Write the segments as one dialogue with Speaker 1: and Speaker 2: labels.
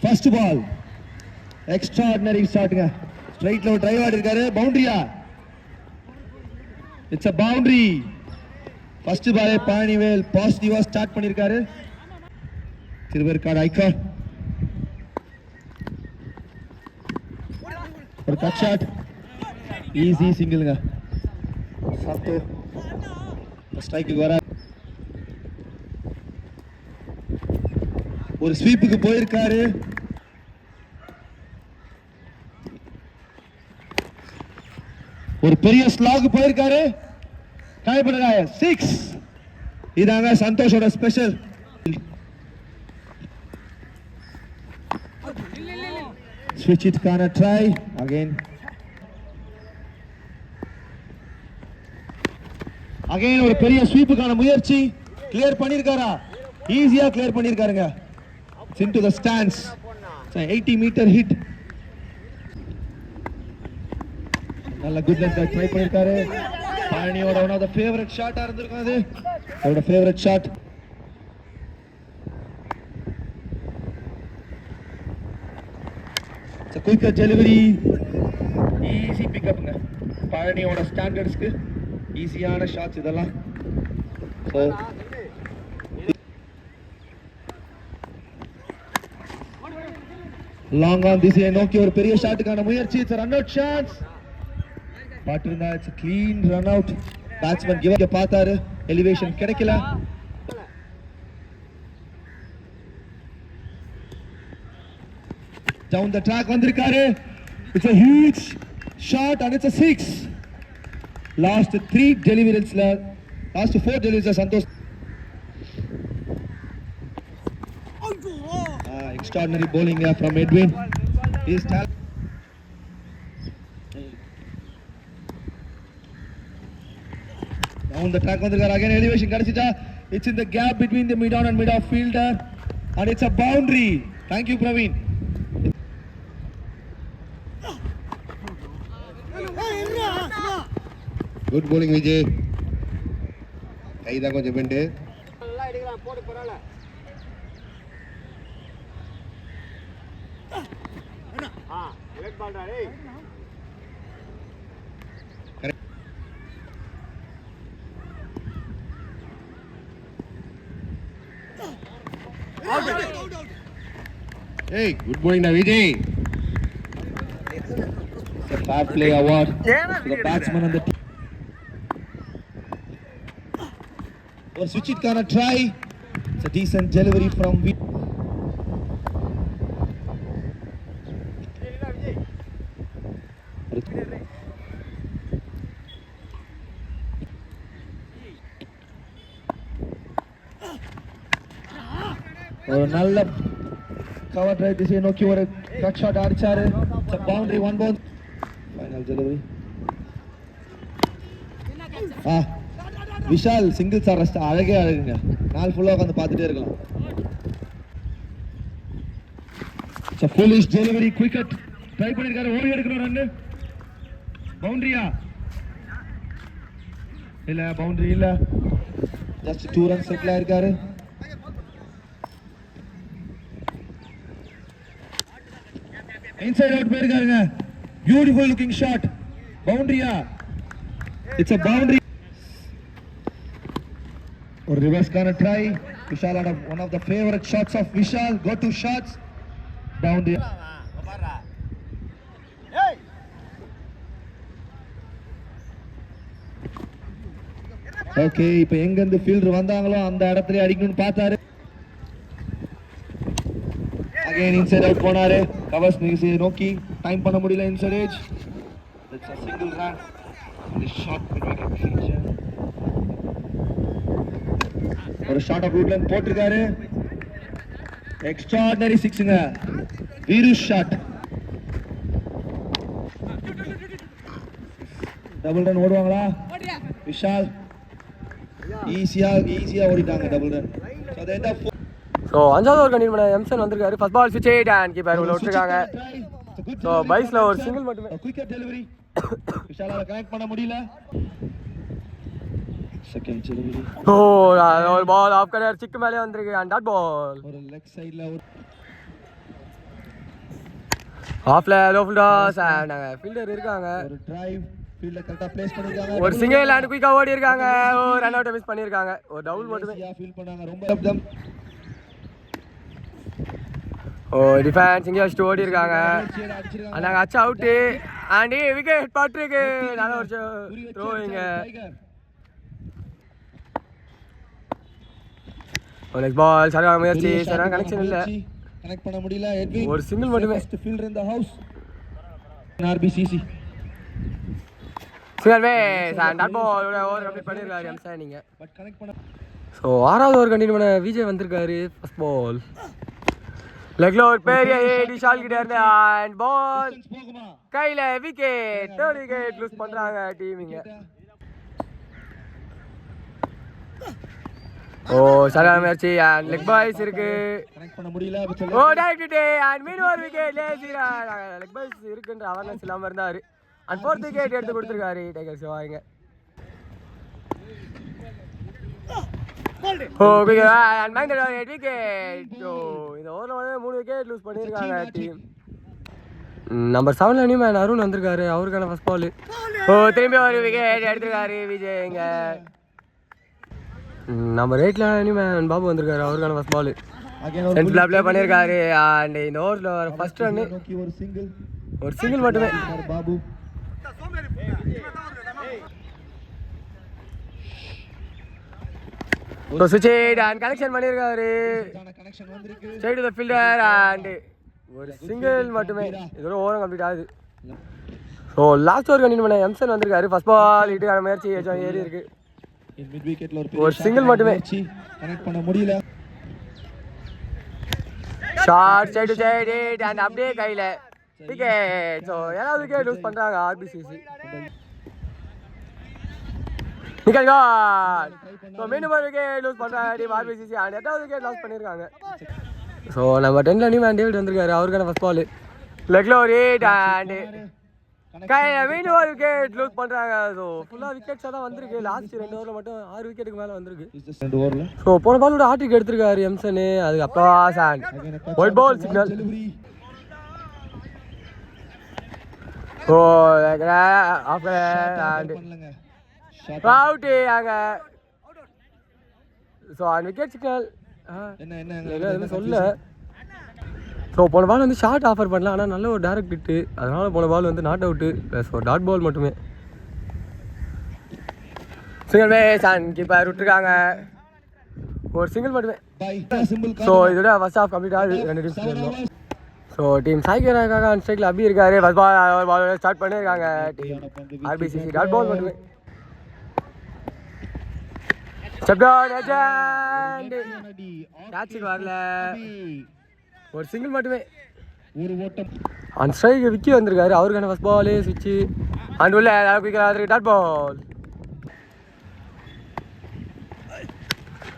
Speaker 1: First ball. Extraordinary starting. Straight low drive ஆடிருக்காரு. பவுண்டரியா? It's a boundary. First ball பாணிவேல் பாசிட்டிவா start பண்ணிருக்காரு. Thiruverkadu icon. ஒரு cut shot. Easy சிங்கிள்ங்க. சத்து ஸ்ட்ரைக்குக்கு வர ஒரு ஸ்வீப்புக்கு போயிருக்காரு. ஒரு பெரிய ஸ்லாக் போயிருக்காரு. காயப்படுங்க 6. இதாங்க சந்தோஷோட ஸ்பெஷல். Switch it கான ட்ரை again. ஒரு பெரிய ஸ்வீப்புக்கான முயற்சி. கிளியர் பண்ணிருக்காரா? ஈஸியா கிளியர் பண்ணிருக்காருங்க. Into the stands. It's an 80-meter hit. நல்ல குட் லென்த் ட்ரை பண்ணிருக்காரு. பாணியோட one of the favorite shot இருந்திருக்கும் அது. அவரோட favorite shot. It's a quicker delivery. Easy pick up. பாணியோட ஸ்டாண்டர்ட்ஸ்க்கு ஈஸியான ஷாட்ஸ் இதெல்லாம். So long on திசையை நோக்கி ஒரு பெரிய ஷாட்டுக்கான முயற்சி. It's a run out chance. பாட்டிருந்தா it's a clean run out. Batsman give up பார்த்தாரு. Elevation கிடைக்கல. Down the track வந்திருக்காரு. It's a huge shot and it's a 6. Last 4 deliveries Santhosh. Extraordinary bowling from Edwin. His talent. Down the track வந்திருக்காரு. Again elevation கிடைச்சிட்டா. It's in the gap between the mid on and mid off fielder and it's a boundary. Thank you Praveen.
Speaker 2: Good bowling Vijay. கைதா கொஞ்சம் bend.
Speaker 3: நல்லா எடுக்கலாம் போடு பரவாயில்ல. Let பால்டா டேய்.
Speaker 2: Hey, good bowling na Vijay.
Speaker 1: It's a fair play award to the batsman and the team. Or switch it kind of try. It's a decent delivery from ஒரு நல்ல cover drive திசையை நோக்கி ஒரு கட் ஷாட் அடிச்சாரு. It's a boundary, 1 ball. Final delivery. Vishal singles ஆடுற அழகே அழகுங்க. நாள் ஃபுல்லா உட்காந்து பார்த்துட்டே இருக்கலாம். It's a foolish delivery, quicket. Try பண்ணிருக்காரு. ஓடி எடுக்கணும் ரன். பவுண்டரியா? இல்ல பவுண்டரி இல்ல. ஜஸ்ட் 2 ரன் செட்டில் ஆயிருக்காரு. Inside out போயிருக்காருங்க. Beautiful looking shot. Boundary-யா? It's a boundary. Or reverse kind of try. Vishal had one of the favorite shots of Vishal. Go to shots. Boundary. Okay, இப்போ எங்க இருந்து fielder வந்தாங்களோ அந்த இடத்துல அடிக்கணும்னு பார்த்தாரு. Again inside out போனாரு. கவர்ஸ் நோக்கி டைம் பண்ண முடியல. inside edge. That's a single run. The shot between the feature. ஒரு ஷாட் ஆஃப் ரூட்ல போட்டுருக்காரு. எக்ஸ்ட்ராஆர்டினரி 6ங்க. வீரு ஷாட். டபுள் ரன் ஓடுவாங்களா? விஷால் ஈஸியா ஓடிட்டாங்க double run. So the end of
Speaker 4: so 5வது ஓவர் கண்டினியூ பண்ண எம்சன் வந்திருக்காரு. ஃபர்ஸ்ட் பால் ஸ்விட்ச் ஹிட் அண்ட் கீப்பர் உள்ள விட்டுருக்காங்க. ஸோ பைஸ்ல ஒரு சிங்கிள் மட்டுமே.
Speaker 1: Quicker delivery. விஷாலால கனெக்ட் பண்ண முடியல. Second delivery.
Speaker 4: ஓ ஒரு பால் ஆஃப் கலர் சிக்கு மேலே வந்திருக்கு அண்ட் டாட் பால்.
Speaker 1: ஒரு லெக் சைடுல ஒரு
Speaker 4: ஆஃப்ல low full toss and fielder இருக்காங்க.
Speaker 1: ஒரு டிரைவ் ஃபீல்ட்ல கரெக்ட்டா பிளேஸ் பண்ணிருக்காங்க.
Speaker 4: ஒரு சிங்கிள் அண்ட் குயிக்கா ஓடி இருக்காங்க. ஓ ரன் அவுட் மிஸ் பண்ணிருக்காங்க. ஒரு டபுள் மட்டுமே.
Speaker 1: ஃபீல் பண்ணாங்க ரொம்ப சப்தம்.
Speaker 4: ஓ டிஃபென்ஸ் இங்கே வச்சுட்டு ஓடி இருக்காங்க. நாங்கள் அச்சா அவுட்டு அண்ட் விக்கெட் பட்டிருக்கு. நல்ல ஒரு த்ரோயிங்க. நெக்ஸ்ட் பால் சரியான முயற்சி, சரியான கனெக்ஷன் இல்லை,
Speaker 1: கனெக்ட் பண்ண முடியல. எட்வின்
Speaker 4: ஒரு சிங்கிள் மட்டுமே.
Speaker 1: First fielder in the house RBCC.
Speaker 4: Single pace and dot ball over complete பண்ணிருக்காரு எம்சன் நீங்க.
Speaker 1: பட் கனெக்ட் பண்ண.
Speaker 4: ஸோ 6வது ஓவர் கண்டினியூ பண்ண விஜய் வந்திருக்காரு. ஃபர்ஸ்ட் பால் லெக்ல ஒரு பெரிய ஏடி ஷால் கிட்ட இருந்து அண்ட் பால் கையில விக்கெட். 3rd விக்கெட் லூஸ் பண்றாங்க டீம் இங்க. ஓ சரியான முயற்சி அண்ட் லெக் பாய்ஸ் இருக்கு.
Speaker 1: கனெக்ட் பண்ண முடியல.
Speaker 4: ஓ டைரக்ட் அண்ட் மீன் ஒரு விக்கெட் லேசிரா. லெக் பாய்ஸ் இருக்குன்ற அவேர்னஸ் இல்லாம இருந்தாரு. அண்ட் 4th விக்கெட் எடுத்து கொடுத்துருக்காரு டைகர்ஸ். வாங்க ஓ விக்கெட் அண்ட் மைண்ட் 8 விக்கெட். ஓ இந்த ஓவர்ல வந்து 3 விக்கெட் லூஸ் பண்ணிருக்காங்க டீம். நம்பர் 7ல நியூமேன் அருண் வந்திருக்காரு. அவருக்கான ஃபர்ஸ்ட் பால். ஓ திரும்பி ஒரு விக்கெட் எடுத்துருக்காரு விஜய்ங்க. நம்பர் 8ல நியூமேன் பாபு வந்திருக்காரு. அவருக்கான ஃபர்ஸ்ட் பால். சென்ட்ரல் ப்ளே பண்ணிருக்காரு அண்ட் இந்த ஓவர்ல வர ஃபர்ஸ்ட் ரன் ஒரு சிங்கிள் மட்டுமே.
Speaker 1: பாபு
Speaker 4: சுவிட்ச் அண்ட் கனெக்ஷன் பண்ணிருக்காரு.
Speaker 1: கனெக்ஷன் வந்திருக்கு.
Speaker 4: Straight to the fielder and ஒரு சிங்கிள் மட்டுமே. இதோட ஓவர் கம்ப்ளீட் ஆகுது. ஸோ லாஸ்ட் ஓவர் கண்டினியூ பண்ண எம்சன் வந்திருக்காரு. ஃபர்ஸ்ட் பால் ஹிட்டுக்கான முயற்சி ஏறி இருக்கு.
Speaker 1: மிட் விக்கெட்ல
Speaker 4: ஒரு சிங்கிள் மட்டுமே.
Speaker 1: கனெக்ட் பண்ண முடியல.
Speaker 4: ஷார்ட் சைடு சைடு அண்ட் அப்படியே கையில விக்கெட். ஸோ 7வது விக்கெட் லூஸ் பண்றாங்க ஆர்பிசிசி. நிக்கல் கால். ஸோ மீண்டும் ஒரு விக்கெட் லூஸ் பண்றாங்க டீம் ஆர்பிசிசி அண்ட் 8வது விக்கெட் லாஸ் பண்ணிருக்காங்க. ஸோ நம்ம 10ல நியூமேன் டேவிட் வந்திருக்காரு. அவருக்கான ஃபர்ஸ்ட் பால் லெக்ல ஒரு ஹிட் அண்ட் கையில மீண்டும் ஒரு விக்கெட் லூஸ் பண்றாங்க. ஸோ ஃபுல்லா விக்கெட்ஸாக தான் வந்திருக்கு. லாஸ்ட் 2 ஓவரில் மட்டும் 6 விக்கெட்டுக்கு மேலே வந்திருக்கு.
Speaker 1: 2 ஓவர்ல.
Speaker 4: ஸோ போன பாலோட ஆட்டிக் எடுத்திருக்காரு எம்சனு. அதுக்கப்புறம் சாண்ட் ஒயிட் பால் சிக்னல். ஓ ஆஃப் அண்ட் அவுட் ஆங்க. ஸோ அந்த விக்கெட் சிக்னல் என்ன சொல்ல. ஸோ போன பால் வந்து ஷார்ட் ஆஃபர் பண்ணலாம். ஆனால் நல்ல ஒரு டேரக்ட் ஹிட்டு. அதனால் போன பால் வந்து நாட் அவுட்டு ப்ளஸ் ஒரு டாட் பால் மட்டுமே. சிங்கிள் பேஸ் அண்ட் கீப்பர் விட்டுருக்காங்க. ஒரு சிங்கிள் மட்டுமே. ஸோ இதோட ஃபர்ஸ்ட் ஹாஃப் கம்ப்ளீட் ஆகுது. 2 டீம்ஸ் இருந்தோம். ஸோ டீம் சாய்கராக்காக அண்ட் ஸ்ட்ரைக்கில் அபி இருக்காரு. ஃபர்ஸ்ட் பால் ஸ்டார்ட் பண்ணியிருக்காங்க டீம் ஆர்பிசிசி. டாட் பால் மட்டுமே. Step down legend. கேட்சுக்கு வரல. ஒரு சிங்கிள் மட்டுமே.
Speaker 1: ஒரு ஓட்டம்.
Speaker 4: அந்த ஸ்ட்ரைக் விக்கி வந்திருக்காரு. அவருக்கான ஃபர்ஸ்ட் பால் சுவிட்ச் அண்ட் உள்ள dot ball.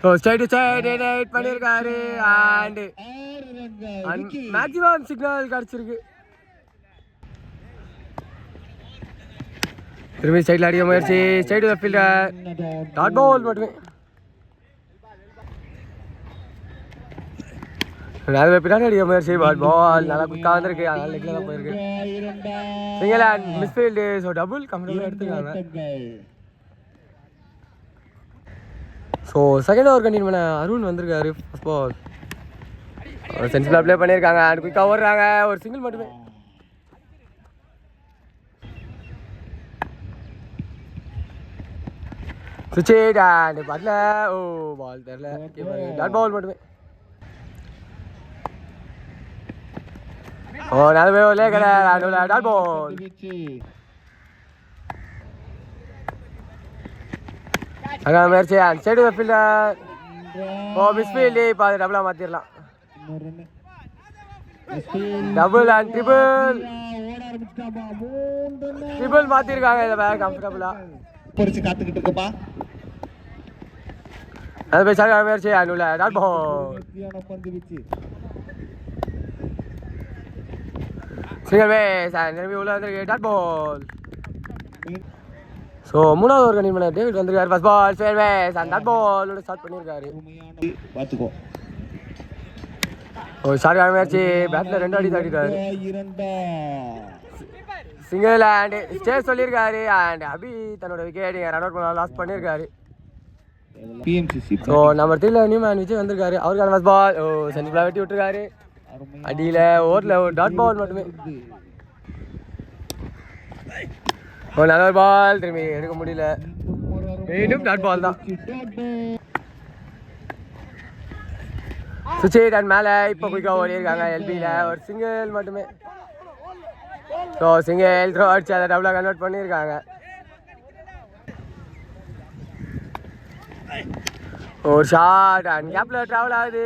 Speaker 4: So straight to straight right பண்ணியிருக்காரு அண்ட் மேக்ஸிமம் சிக்னல் கிடச்சிருக்கு. திரும்பி ஸ்ட்ரைட்ல அடிக்க முயற்சி. Straight to the fielder. Dot ball மட்டுமே. பின்னாடி அடிக்க முயற்சி. பால் நல்லா குயிக்காக வந்திருக்கு. அதனால லெக்ல தான் போயிருக்கு. Single and misfield. So double கம்ப்ளீட்டாக எடுத்துருக்காங்க. ஸோ செகண்ட் ஓவர் கண்டினியூ பண்ண அருண் வந்திருக்காரு. ஃபர்ஸ்ட் பால் சென்சிபிளாக ப்ளே பண்ணியிருக்காங்க அண்ட் குயிக்காக ஓடுறாங்க. ஒரு சிங்கிள் மட்டுமே. சுவிட்ச் அண்ட் பட்ல. ஓ பால் தெரில. டாட் பால் மட்டுமே. ஓ நல்ல பேர் லேக்கற அண்ட் டாட் பால். அங்கே முயற்சி and straight to the fielder. ஓ மிஸ்ஃபீல்டு. இப்போ அது டபுளாக மாற்றிடலாம். டபுள் அண்ட் ட்ரிபிள் மாற்றிருக்காங்க. இதை வேறு கம்ஃபர்டபுளாக
Speaker 1: பொறிச்சு காத்துக்கிட்டு இருக்கப்பா.
Speaker 4: அது போய் சரியான முயற்சி அண்ட் உள்ள dot ball. Single pace and திரும்பி உள்ள வந்திருக்கு. Dot ball. ஸோ 3வது ஓவர் கண்டினியூ பண்ண டேவிட் வந்திருக்காரு. First ball fair pace and dot பாலோட ஸ்டார்ட் பண்ணியிருக்காரு.
Speaker 1: பார்த்துக்கோ.
Speaker 4: ஒரு ஷார்ட் முயற்சி பேட்டில் 2 அடி தாட்டிட்டாரு.
Speaker 1: இரண்டா
Speaker 4: சிங்கிள் அண்ட் ஸ்டே சொல்லியிருக்காரு. அண்ட் அபி தன்னோட விக்கெட் ரன் அவுட் பண்ண லாஸ் பண்ணியிருக்காரு.
Speaker 1: பிஎம்சிசி.
Speaker 4: ஸோ நம்பர் 3ல நியூமேன் விஜய் வந்திருக்காரு. அவருக்கான ஃபர்ஸ்ட் பால் சென்டர் வெட்டி விட்டுருக்காரு. அடியில் ஓவரில் ஒரு டாட் பால் மட்டுமே. ஒரு நல்ல பால் திரும்பி எடுக்க முடியல. மீண்டும் டாட் பால் தான். சுவிட்ச் அண்ட் மேலே இப்போ குயிக்காக ஓடி இருக்காங்க. எல்பியில் ஒரு சிங்கிள் மட்டுமே. ஸோ சிங்கிள் த்ரோ அடிச்சு அதை டபுளாக கன்வெர்ட் பண்ணியிருக்காங்க. ஒரு ஷார்ட் அண்ட் கேப்பில் ட்ராவல் ஆகுது.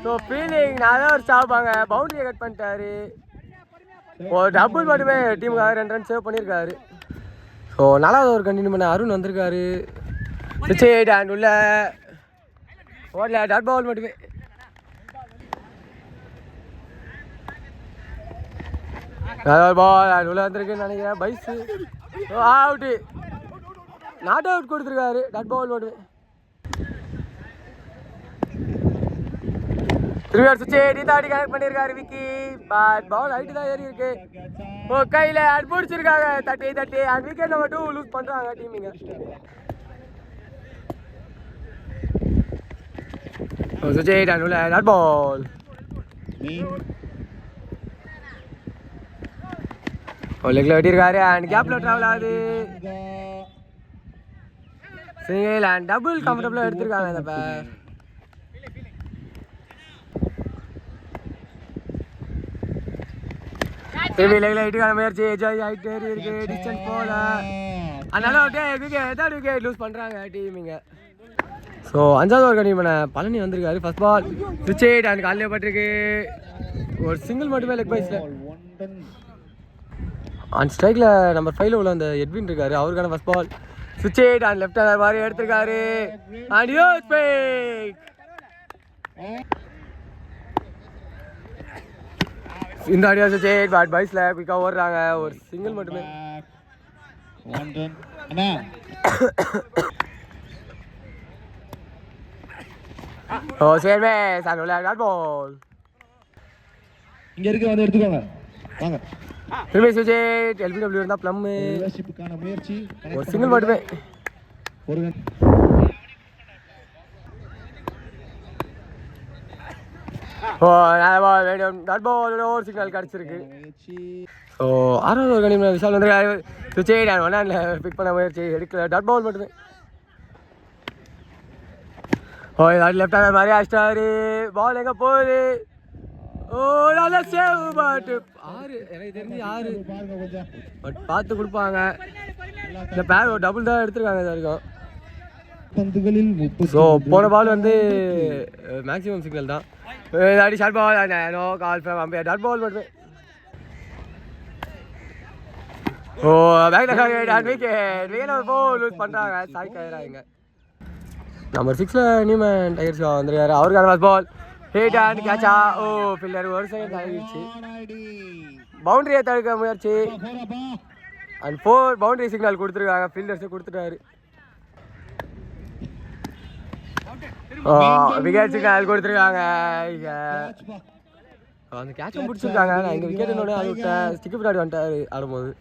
Speaker 4: ஸோ ஃபீலிங் நான் ஒரு சாப்பாங்க பவுண்டரியை கட் பண்ணிட்டாரு. ஒரு டபுள் மட்டுமே டீமுக்காக 2 ரன் சேவ் பண்ணியிருக்காரு. ஸோ நாலாவது ஒரு கண்டினியூ பண்ண அருண் வந்திருக்காரு. சுவிட்ச் அண்ட் உள்ள ஓடல டாட் பால் மட்டுமே. பால் அண்ட் உள்ள வந்திருக்குன்னு நினைக்கிறேன். பைஸு அவுட்டு நாட் அவுட் கொடுத்துருக்காரு. டாட் பால் மட்டுமே. திருவிழா சுவிட்ச் தாடி கனெக்ட் பண்ணியிருக்காரு விக்கி. பட் பால் ஹைட்டு தான் ஏறி இருக்கு. ஓ கையில் அட் பிடிச்சிருக்காங்க. தட்டி அண்ட் விக்கெட் நம்பர் 2 லூஸ் பண்ணுறாங்க டீமிங்க. சுவிட்ச் அண்ட் உள்ள டாட் பால். லெக்ல வெட்டியிருக்காரு அண்ட் கேப்ல ட்ராவல் ஆகுது. சிங்கிள் அண்ட் டபுள் கம்ஃபர்டபுளாக எடுத்திருக்காங்க இந்த பேர். திரும்பி லெக்ல வெட்டிக்கான முயற்சி எஜாய் ஆகிட்டே இருக்கு. டிஸ்டன்ஸ் போல அதனால தேர்ட் விக்கெட் லூஸ் பண்ணுறாங்க டீமிங்க. ஸோ 5வது ஓவர் கண்டிப்பான பழனி வந்திருக்காரு. ஃபர்ஸ்ட் பால் சுவிட்ச் அண்ட் காலையில் பட்டிருக்கு. ஒரு சிங்கிள் மட்டுமே லெக் பைஸில். அண்ட் ஸ்ட்ரைக்கில் நம்பர் 5ல உள்ள அந்த எட்வின் இருக்காரு. அவருக்கான ஃபர்ஸ்ட் பால் சுவிட்ச் அண்ட் லெஃப்ட் ஹேண்டர் மாதிரி எடுத்திருக்காரு. அண்ட் யூஸ் பேக் இந்த அடியா சுவிட்ச் பட் பைஸில் குயிக்காக ஓடுறாங்க. ஒரு சிங்கிள் மட்டுமே. ஓ சேர்மே சார் உள்ள டாட் பால்.
Speaker 1: இங்க இருக்கு வந்து எடுத்துக்கோங்க வாங்க.
Speaker 4: திரும்பி சுவிட்ச் எல்பிடபிள்யூ இருந்தால் ப்ளம்
Speaker 1: மெம்பர்ஷிப்புக்கான முயற்சி.
Speaker 4: ஒரு சிங்கிள் மட்டுமே.
Speaker 1: ஒரு
Speaker 4: ஓ நல்ல பால் வேண்டும். டாட் பால் ஒரு சிக்னல் கிடச்சிருக்கு. ஸோ 6வது ஒரு கணிம விஷால் வந்துருக்காரு. சுவிட்ச் அண்ட் 1 ஹேண்டில் பிக் பண்ண முயற்சி எடுக்கல. டாட் பால் மட்டுமே. ஓ இதாட்டி லெஃப்ட் ஹேண்டர் மாதிரி அடிச்சிட்டாரு. பால் எங்கே போகுது? ஓ நல்ல சேவ். பட் 6 எனக்கு தெரிஞ்சு 6 பட் பார்த்து கொடுப்பாங்க. இந்த பேர் ஒரு டபுள் தான் எடுத்துருக்காங்க இது வரைக்கும். ஸோ போன பால் வந்து மேக்ஸிமம் சிக்னல் தான். இதாட்டி short ball no call from umpire. Dot ball மட்டுமே. ஓ பேக்கில் விக்கெட் நம்பர் 4 லூஸ் பண்ணுறாங்க. சாய் கயிறாங்க. நம்பர் 6ல நியூமேன் டைகர்ஸ் வந்துருக்காரு. அவருக்கான ஃபர்ஸ்ட் பால் ஹிட் அண்ட் கேட்சா. ஓ பில்லர் ஒரு செகண்ட் ஆகிடுச்சு. பவுண்டரியை தடுக்க முயற்சி அண்ட் 4 பவுண்டரி சிக்னல் கொடுத்துருக்காங்க. ஃபீல்டர்ஸே கொடுத்துட்டாரு. விக்கெட் சிக்னல் கொடுத்துருக்காங்க. அந்த கேட்சும் பிடிச்சிருக்காங்க. நான் எங்கள் விக்கெட்டுனோட அது விட்டேன். ஸ்டிக்கு பின்னாடி வந்துட்டாரு ஆடும்போது.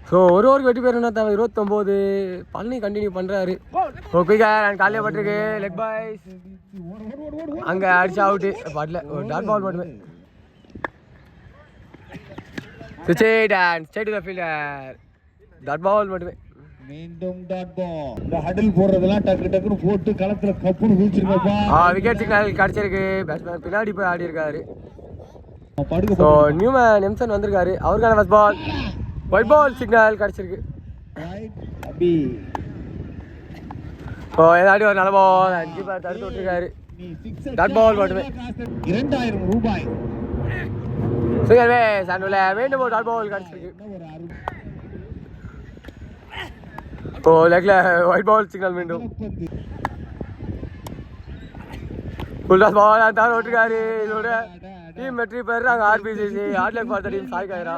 Speaker 4: ஸோ ஒரு ஓவருக்கு வெட்டி பேர் என்ன தேவை? 29. பழனி கண்டினியூ பண்ணுறாரு. ஓகே நான் காலையில் பட்டிருக்கு. லெக் பாய்ஸ் அங்கே அடிச்சு அவுட்டு. பாட்டில் ஒரு டாட் பால் மட்டுமே. சுவிட்ச் and straight to the fielder. Dot ball மட்டுமே.
Speaker 1: மீண்டும் டாட் பால். இந்த ஹடில் போடுறதெல்லாம் டக்கு டக்குன்னு போட்டு களத்துல கப்புன்னு வீழ்ச்சிருக்கப்பா.
Speaker 4: விக்கெட் சிக்னல் கிடச்சிருக்கு. பேட்ஸ்மேன் பின்னாடி போய் ஆடி இருக்காரு. ஸோ நியூமேன் எம்சன் வந்திருக்காரு. அவருக்கான first ball wide ball signal கிடச்சிருக்கு. ஓ ஏதாடி ஒரு நல்ல பால் கீப்பர் தடுத்து விட்டுருக்காரு. டாட் பால் மட்டுமே.
Speaker 1: 2000 ரூபாய்.
Speaker 4: சிங்கல்வே சாண்டுல மீண்டும் ஒரு டாட் பால் கிடச்சிருக்கு. ஓ லெக்ல ஒயிட் பால் சிக்னல் மீண்டும். ஃபுல் டாஸ் பால் தவிர விட்டுருக்காரு. இதோட டீம் வெற்றி பெறாங்க. RBCC hard luck for the team Sai கயிறா.